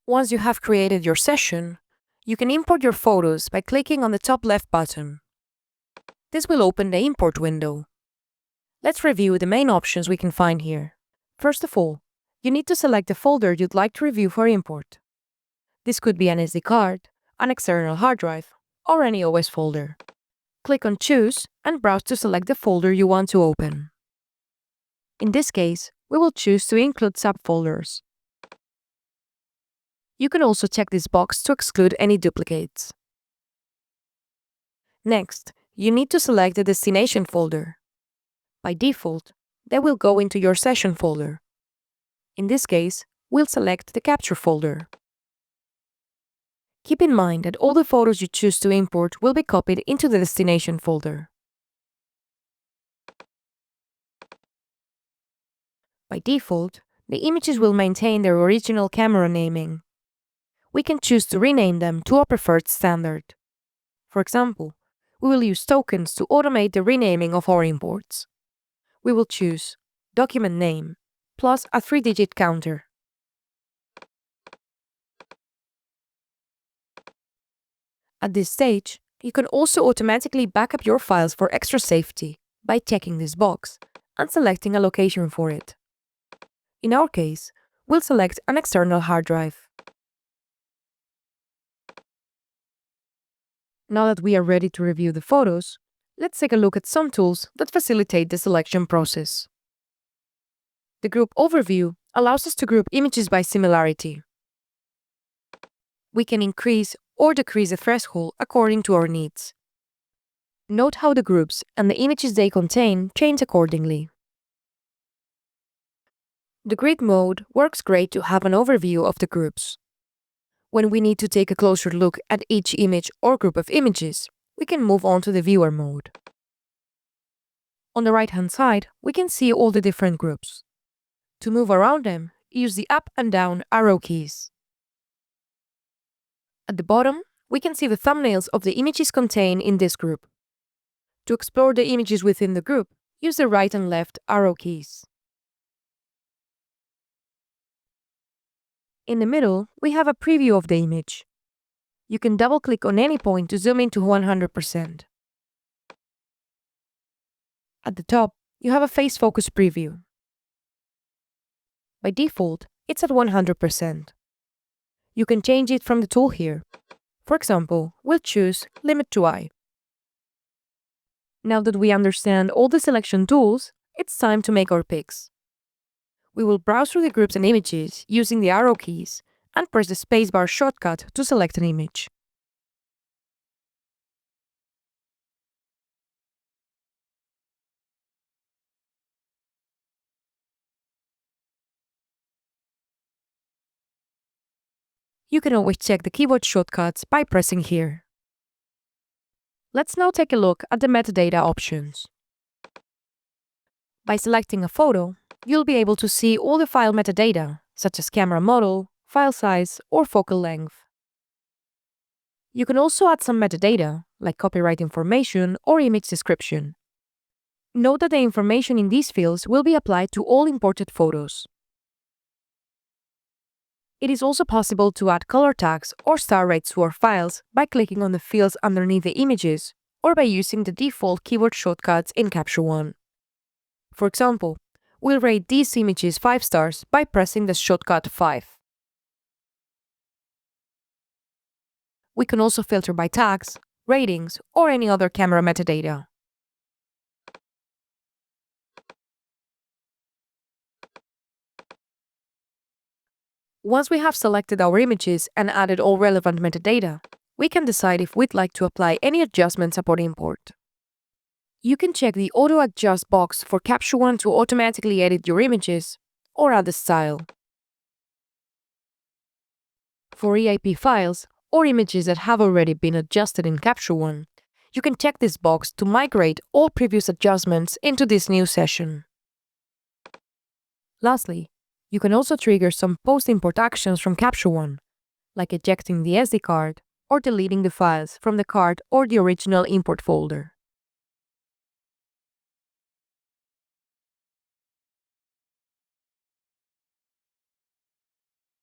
Once you have created your session, you can import your photos by clicking on the top left button. This will open the import window. Let's review the main options we can find here. First of all, you need to select the folder you'd like to review for import. This could be an SD card, an external hard drive, or any OS folder. Click on Choose and browse to select the folder you want to open. In this case, we will choose to include subfolders. You can also check this box to exclude any duplicates. Next, you need to select the destination folder. By default, they will go into your session folder. In this case, we'll select the capture folder. Keep in mind that all the photos you choose to import will be copied into the destination folder. By default, the images will maintain their original camera naming. We can choose to rename them to our preferred standard. For example, we will use tokens to automate the renaming of our imports. We will choose document name plus a 3-digit counter. At this stage, you can also automatically back up your files for extra safety by checking this box and selecting a location for it. In our case, we'll select an external hard drive. Now that we are ready to review the photos, let's take a look at some tools that facilitate the selection process. The Group Overview allows us to group images by similarity. We can increase or decrease the threshold according to our needs. Note how the groups and the images they contain change accordingly. The Grid mode works great to have an overview of the groups. When we need to take a closer look at each image or group of images, we can move on to the Viewer mode. On the right-hand side, we can see all the different groups. To move around them, use the up and down arrow keys. At the bottom, we can see the thumbnails of the images contained in this group. To explore the images within the group, use the right and left arrow keys. In the middle, we have a preview of the image. You can double-click on any point to zoom into 100%. At the top, you have a face focus preview. By default, it's at 100%. You can change it from the tool here. For example, we'll choose Limit to Eye. Now that we understand all the selection tools, it's time to make our picks. We will browse through the groups and images using the arrow keys and press the spacebar shortcut to select an image. You can always check the keyboard shortcuts by pressing here. Let's now take a look at the metadata options. By selecting a photo, you'll be able to see all the file metadata, such as camera model, file size, or focal length. You can also add some metadata, like copyright information or image description. Note that the information in these fields will be applied to all imported photos. It is also possible to add color tags or star rates to our files by clicking on the fields underneath the images or by using the default keyboard shortcuts in Capture One. For example, we'll rate these images 5 stars by pressing the shortcut 5. We can also filter by tags, ratings, or any other camera metadata. Once we have selected our images and added all relevant metadata, we can decide if we'd like to apply any adjustments upon import. You can check the Auto Adjust box for Capture One to automatically edit your images or add a style. For EIP files or images that have already been adjusted in Capture One, you can check this box to migrate all previous adjustments into this new session. Lastly, you can also trigger some post-import actions from Capture One, like ejecting the SD card or deleting the files from the card or the original import folder.